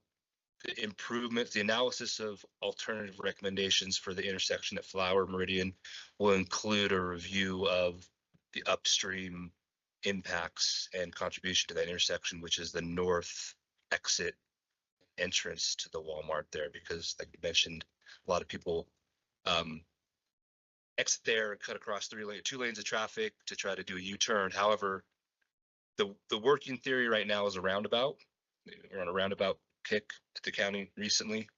the improvements, the analysis of alternative recommendations for the intersection at Flower Meridian will include a review of the upstream impacts and contribution to that intersection, which is the north exit entrance to the Walmart there, because like you mentioned, a lot of people exit there and cut across two lanes of traffic to try to do a U-turn. However, the working theory right now is a roundabout. We're on a roundabout kick at the county recently.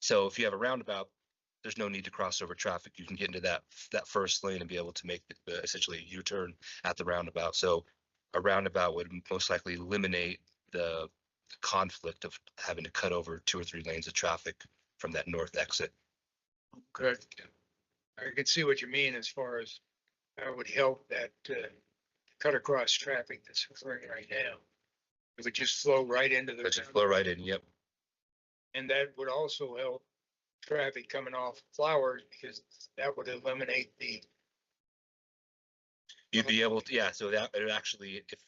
So if you have a roundabout, there's no need to cross over traffic. You can get into that first lane and be able to make essentially a U-turn at the roundabout. So a roundabout would most likely eliminate the conflict of having to cut over 2 or 3 lanes of traffic from that north exit. Good. I can see what you mean as far as that would help that cut across traffic that's occurring right now. It would just flow right into the. Just flow right in. Yep. And that would also help traffic coming off Flowers, because that would eliminate the. You'd be able to, yeah. So that it actually, if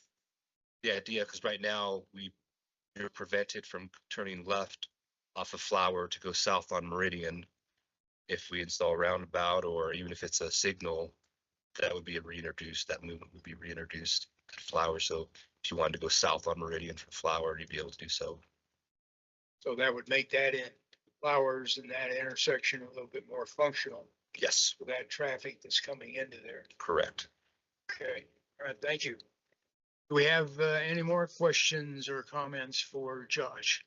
the idea, because right now you're prevented from turning left off of Flower to go south on Meridian. If we install a roundabout, or even if it's a signal, that would be reintroduced. That movement would be reintroduced at Flower. So if you wanted to go south on Meridian for Flower, you'd be able to do so. So that would make that in Flowers and that intersection a little bit more functional Yes, for that traffic that's coming into there. correct. Okay, all right, thank you. Do we have any more questions or comments for Josh?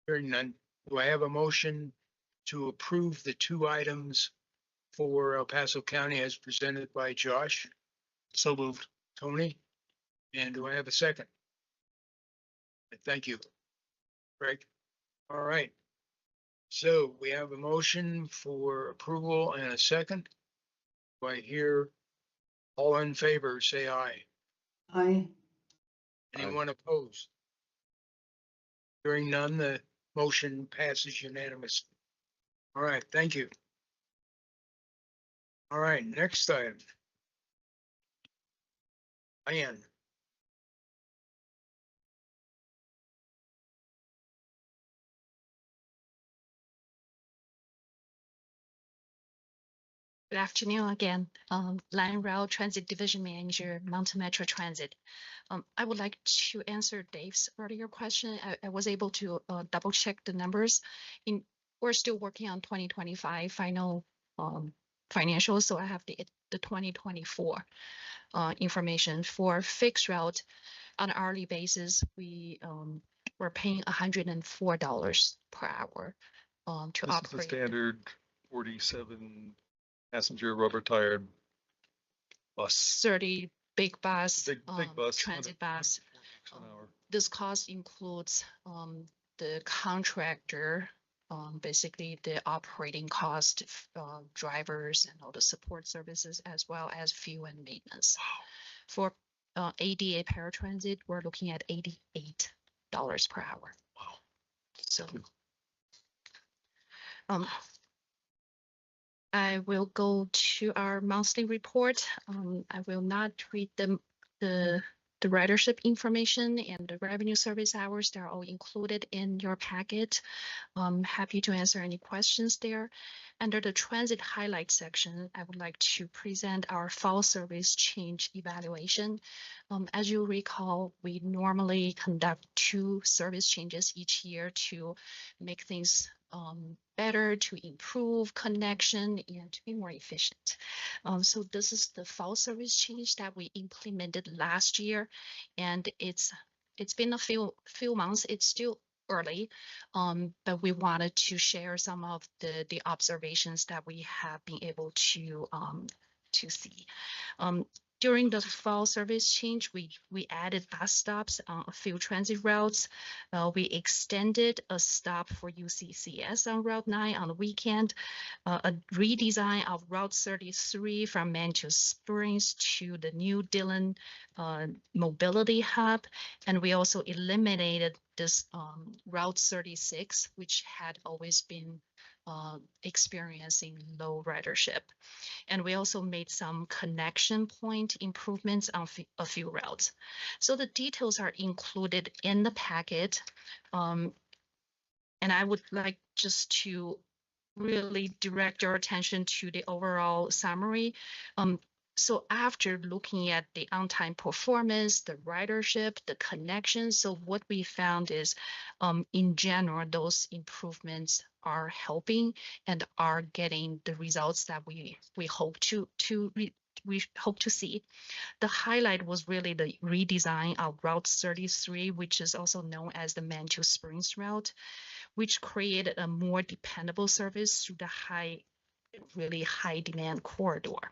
Hearing none, do I have a motion to approve the two items for El Paso County as presented by Josh, So moved. Tony? And do I have a second? Thank you. Greg? All right. So we have a motion for approval and a second. Do I hear all in favor, say aye. Aye. Anyone opposed? Hearing none, the motion passes unanimously. All right, thank you. All right, next item. Diane. Good afternoon again. Line Rail Transit Division Manager, Mountain Metro Transit. I would like to answer Dave's earlier question. I was able to double check the numbers. We're still working on 2025 final financials, so I have the 2024 information for fixed route on an hourly basis. We're paying $104 per hour to This is the operate. standard 47 passenger rubber tired bus. 30 big bus, Big bus. transit 100 bus. an hour. This cost includes the contractor, basically the operating cost, drivers and all the support services, as well as fuel and maintenance. For ADA paratransit, we're looking at $88 per hour. Wow. So I will go to our monthly report. I will not read the ridership information and the revenue service hours. They're all included in your packet. I'm happy to answer any questions there. Under the transit highlight section, I would like to present our fall service change evaluation. As you recall, we normally conduct 2 service changes each year to make things better, to improve connection and to be more efficient. So this is the fall service change that we implemented last year, and it's been a few months. It's still early, but we wanted to share some of the observations that we have been able to see. During the fall service change, we added bus stops on a few transit routes. We extended a stop for UCCS on Route 9 on the weekend, a redesign of Route 33 from Mantua Springs to the new Dillon mobility hub. And we also eliminated this Route 36, which had always been experiencing low ridership. And we also made some connection point improvements on a few routes. So the details are included in the packet. And I would like just to really direct your attention to the overall summary. So after looking at the on-time performance, the ridership, the connection, so what we found is, in general, those improvements are helping and are getting the results that we hope to see. The highlight was really the redesign of Route 33, which is also known as the Mantua Springs route, which created a more dependable service through the really high demand corridor.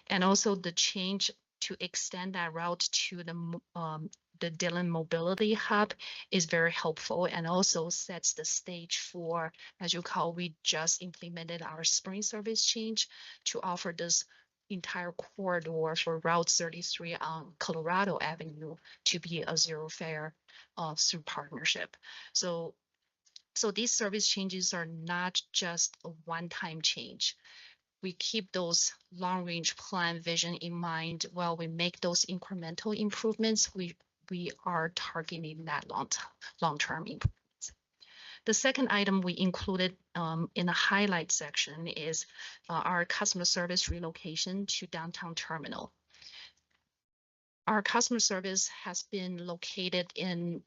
And also the change to extend that route to the Dillon mobility hub is very helpful and also sets the stage for, as you call, we just implemented our spring service change to offer this entire corridor for Route 33 on Colorado Avenue to be a zero fare through partnership. So these service changes are not just a one-time change. We keep those long-range plan vision in mind while we make those incremental improvements. We are targeting that long-term improvements. The second item we included in the highlight section is our customer service relocation to downtown terminal. our customer service has been located in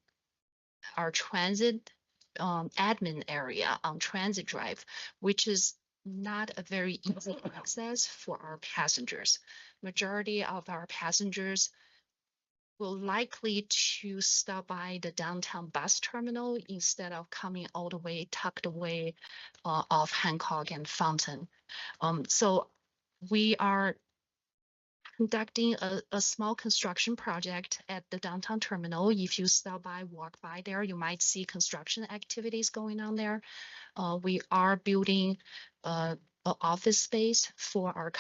our transit admin area on Transit Drive, which is not a very easy access for our passengers. Majority of our passengers will likely to stop by the downtown bus terminal instead of coming all the way tucked away off Hancock and Fountain. So we are conducting a small construction project at the downtown terminal. If you stop by, walk by there, you might see construction activities going on there. We are building an office space for our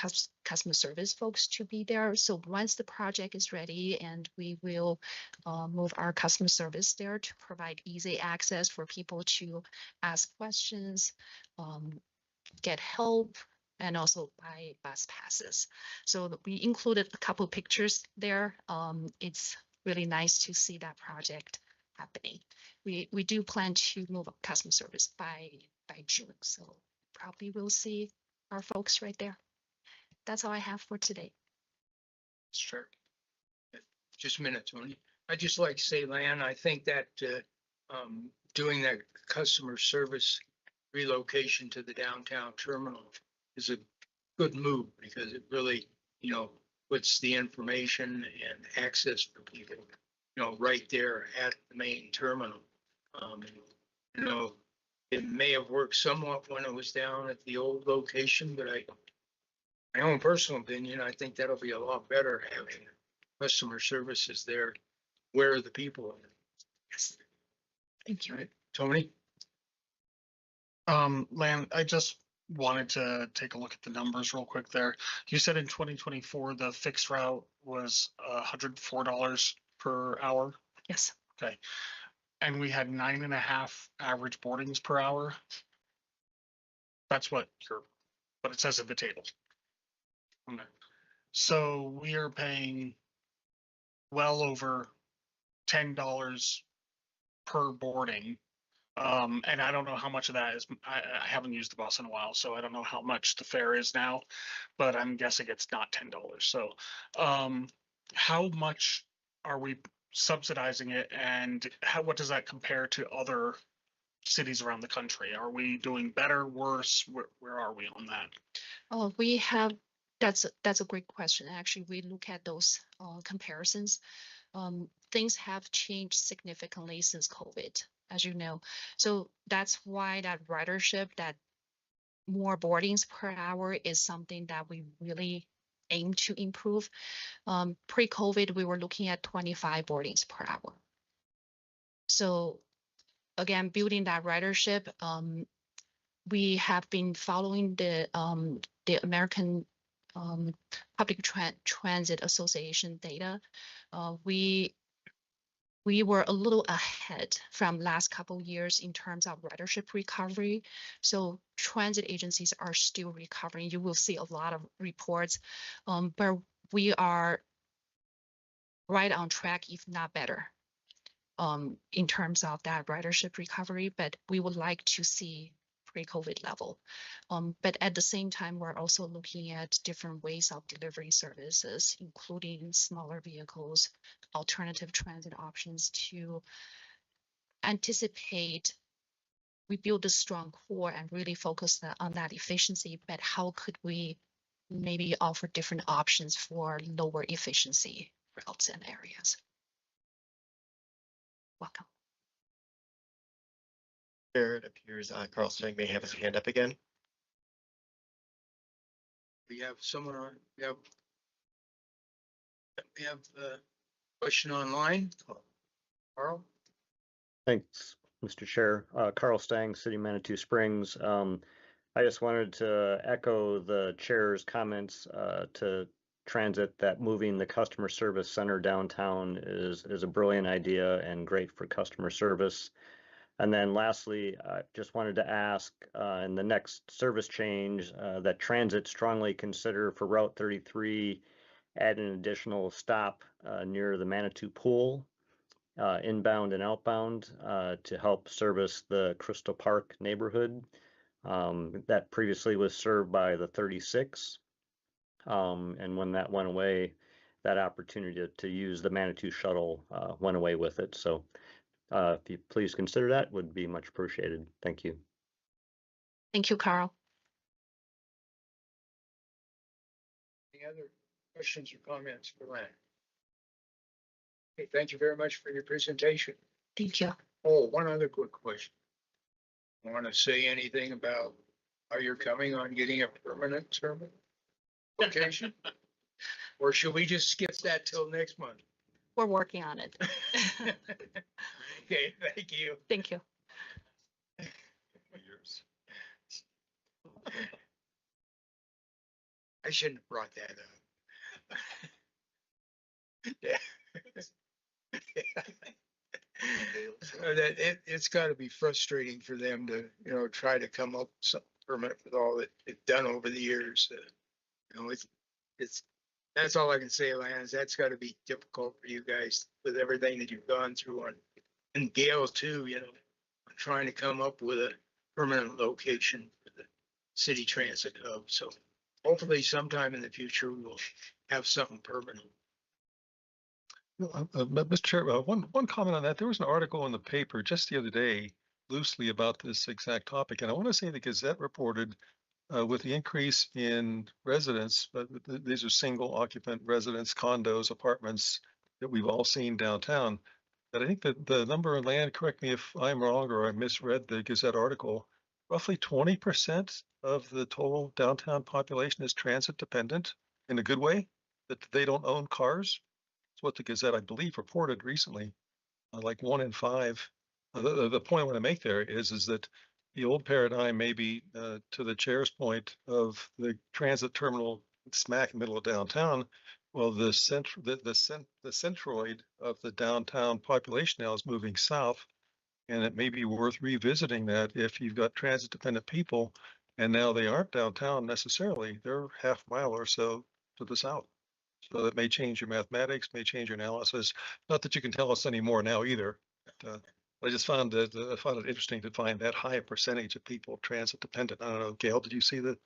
customer service folks to be there. So once the project is ready, and we will move our customer service there to provide easy access for people to ask questions, get help, and also buy bus passes. So we included a couple pictures there. It's really nice to see that project happening. We do plan to move up customer service by June, so probably we'll see our folks right there. That's all I have for today. Sure. Just a minute, Tony. I'd just like to say, Lan, I think that doing that customer service relocation to the downtown terminal is a good move, because it really, puts the information and access for people, right there at the main terminal. It may have worked somewhat when it was down at the old location, but my own personal opinion, I think that'll be a lot better having customer services there where the people are. Yes. Thank you. Right, Tony? Lan, I just wanted to take a look at the numbers real quick there. You said in 2024, the fixed route was $104 per hour. Yes. Okay. And we had 9.5 average boardings per hour. That's what it says at the table. Okay. So we are paying well over $10 per boarding. And I don't know how much of that is, I haven't used the bus in a while, so I don't know how much the fare is now, but I'm guessing it's not $10. So how much are we subsidizing it, and what does that compare to other cities around the country? Are we doing better, worse? Where are we on that? Oh, that's a great question. Actually, we look at those comparisons. Things have changed significantly since COVID, as you know. So that's why that ridership, that more boardings per hour, is something that we really aim to improve. Pre-COVID, we were looking at 25 boardings per hour. So again, building that ridership, we have been following the American Public Transit Association data. We were a little ahead from last couple years in terms of ridership recovery. So transit agencies are still recovering. You will see a lot of reports, but we are right on track, if not better, in terms of that ridership recovery. But we would like to see pre-COVID level. But at the same time, we're also looking at different ways of delivering services, including smaller vehicles, alternative transit options, to anticipate. We build a strong core and really focus on that efficiency, but how could we maybe offer different options for lower efficiency routes and areas? Welcome. Chair, it appears Carl Stang may have his hand up again. We have someone on, we have a question online. Carl? Thanks, Mr. Chair. Carl Stang, City Manitou Springs. I just wanted to echo the chair's comments to transit that moving the customer service center downtown is a brilliant idea and great for customer service. And then lastly, I just wanted to ask in the next service change that transit strongly consider for Route 33 add an additional stop near the Manitou Pool, inbound and outbound, to help service the Crystal Park neighborhood that previously was served by the 36. And when that went away, that opportunity to use the Manitou shuttle went away with it. So if you please consider that, would be much appreciated. Thank you. Thank you, Carl. Any other questions or comments for Len? Okay, thank you very much for your presentation. Thank you. Oh, one other quick question. Want to say anything about how you're coming on getting a permanent terminal location? Or should we just skip that till next month? We're working on it. Okay, thank you. Thank you. I shouldn't have brought that up. Yeah. It's gotta be frustrating for them to, try to come up with something permanent with all that they've done over the years. That's all I can say, Lance. That's gotta be difficult for you guys with everything that you've gone through and Gail too, trying to come up with a permanent location for the city transit hub. So hopefully sometime in the future, we'll have something permanent. Mr. Chair, one comment on that. There was an article in the paper just the other day loosely about this exact topic. And I want to say the Gazette reported with the increase in residents, but these are single occupant residents, condos, apartments that we've all seen downtown. But I think that the number of land, correct me if I'm wrong or I misread the Gazette article, roughly 20% of the total downtown population is transit dependent in a good way, that they don't own cars. It's what the Gazette, I believe, reported recently, like 1 in 5. The point I want to make there is that the old paradigm, maybe to the chair's point of the transit terminal smack in the middle of downtown. Well, the centroid of the downtown population now is moving south, and it may be worth revisiting that if you've got transit dependent people, and now they aren't downtown necessarily; they're half mile or so to the south. So that may change your mathematics, may change your analysis. Not that you can tell us any more now either. But, I just found it interesting to find that high percentage of people transit dependent. I don't know, Gail, did you see the?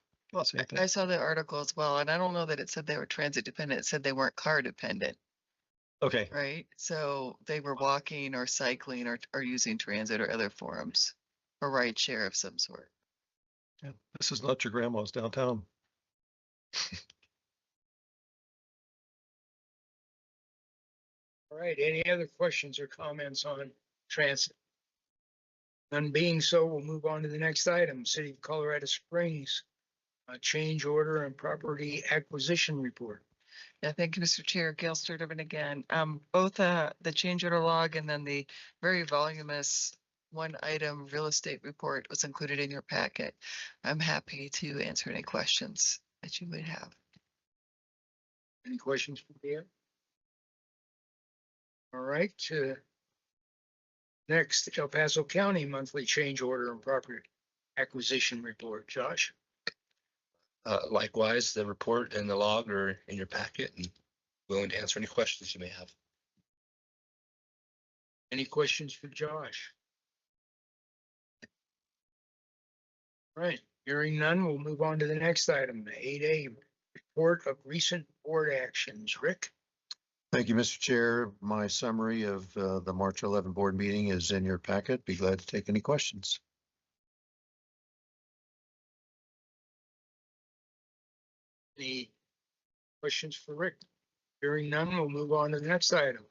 I saw the article as well, and I don't know that it said they were transit dependent. It said they weren't car dependent, Okay, right? So they were walking or cycling or using transit or other forms or ride share of some sort. yeah, this is not your grandma's downtown. All right, any other questions or comments on transit? None being so, we'll move on to the next item, City of Colorado Springs, change order and property acquisition report. Yeah, thank you, Mr. Chair. Gail Sturtevant again. Both the change order log and then the very voluminous one item real estate report was included in your packet. I'm happy to answer any questions that you would have. Any questions from Gail? All right, next, El Paso County monthly change order and property acquisition report. Josh? Likewise, the report and the log are in your packet and willing to answer any questions you may have. Any questions for Josh? All right, hearing none, we'll move on to the next item, 8A, report of recent board actions. Rick? Thank you, Mr. Chair. My summary of the March 11 board meeting is in your packet. Be glad to take any questions. Any questions for Rick? Hearing none, we'll move on to the next item.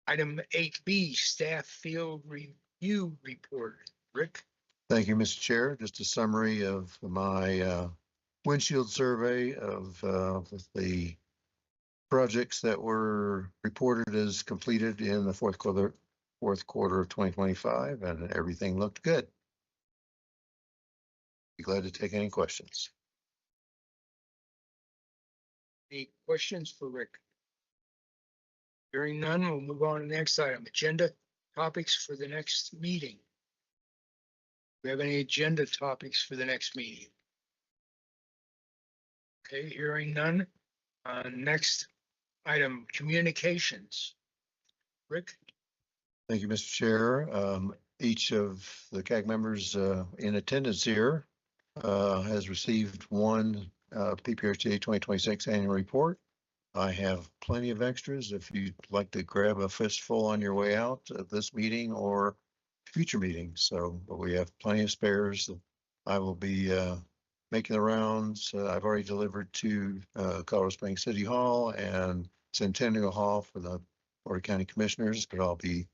Item 8B, staff field review report. Rick? Thank you, Mr. Chair. Just a summary of my windshield survey of the projects that were reported as completed in the fourth quarter of 2025, and everything looked good. Be glad to take any questions. Any questions for Rick? Hearing none, we'll move on to the next item, agenda topics for the next meeting. Do we have any agenda topics for the next meeting? Okay, hearing none. Next item, communications. Rick? Thank you, Mr. Chair. Each of the CAG members in attendance here has received one PPRTA 2026 annual report. I have plenty of extras if you'd like to grab a fistful on your way out of this meeting or future meetings. So, but we have plenty of spares. I will be making the rounds. I've already delivered to Colorado Springs City Hall and Centennial Hall for the Board of County Commissioners, but I'll be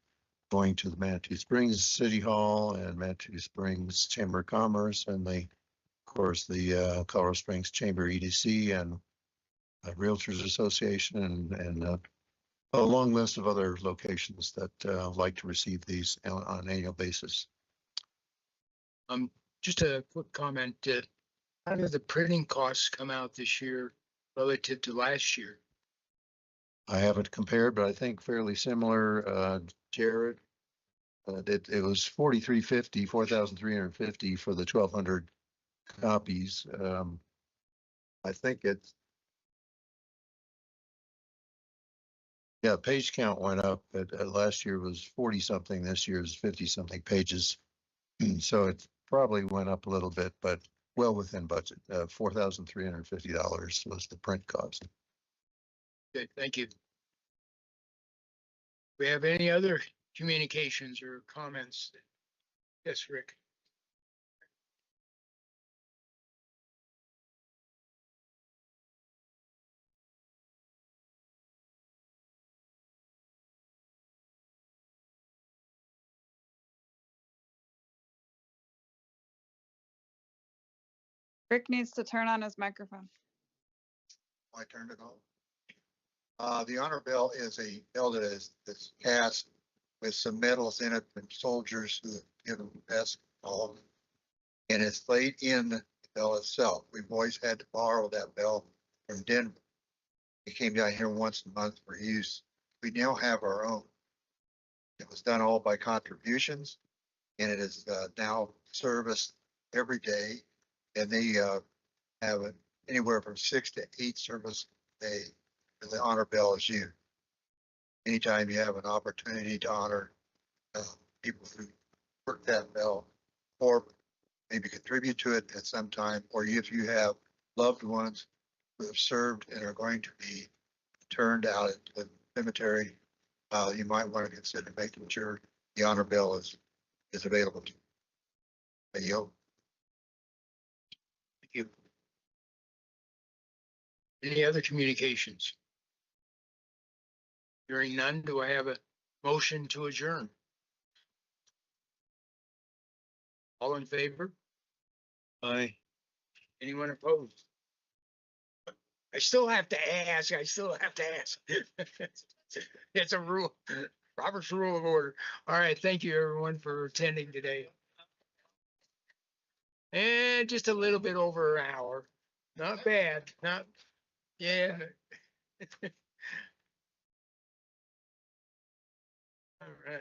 going to the Manitou Springs City Hall and Manitou Springs Chamber of Commerce and of course, the Colorado Springs Chamber EDC and Realtors Association and a long list of other locations that like to receive these on an annual basis. Just a quick comment. How did the printing costs come out this year relative to last year? I haven't compared, but I think fairly similar. Jared, it was 4,350 for the 1,200 copies. I think it's, yeah, page count went up, but last year was 40 something. This year is 50 something pages. So it probably went up a little bit, but well within budget. $4,350 was the print cost. Good, thank you. We have any other communications or comments? Yes, Rick. Rick needs to turn on his microphone. I turned it on. The honor bell is a bell that's cast with some medals in it from soldiers who have given best all. And it's laid in the bell itself. We've always had to borrow that bell from Denver. It came down here once a month for use. We now have our own. It was done all by contributions, and it is now serviced every day. And they have anywhere from 6 to 8 service a day. And the honor bell is used. Anytime you have an opportunity to honor people who work that bell, or maybe contribute to it at some time, or if you have loved ones who have served and are going to be turned out at the cemetery, you might want to consider making sure the honor bell is available to you. Thank you. Thank you. Any other communications? Hearing none, do I have a motion to adjourn? All in favor? Aye. Anyone opposed? I still have to ask. It's a rule, Robert's Rule of Order. All right, thank you everyone for attending today. And just a little bit over an hour. Not bad, yeah. All right.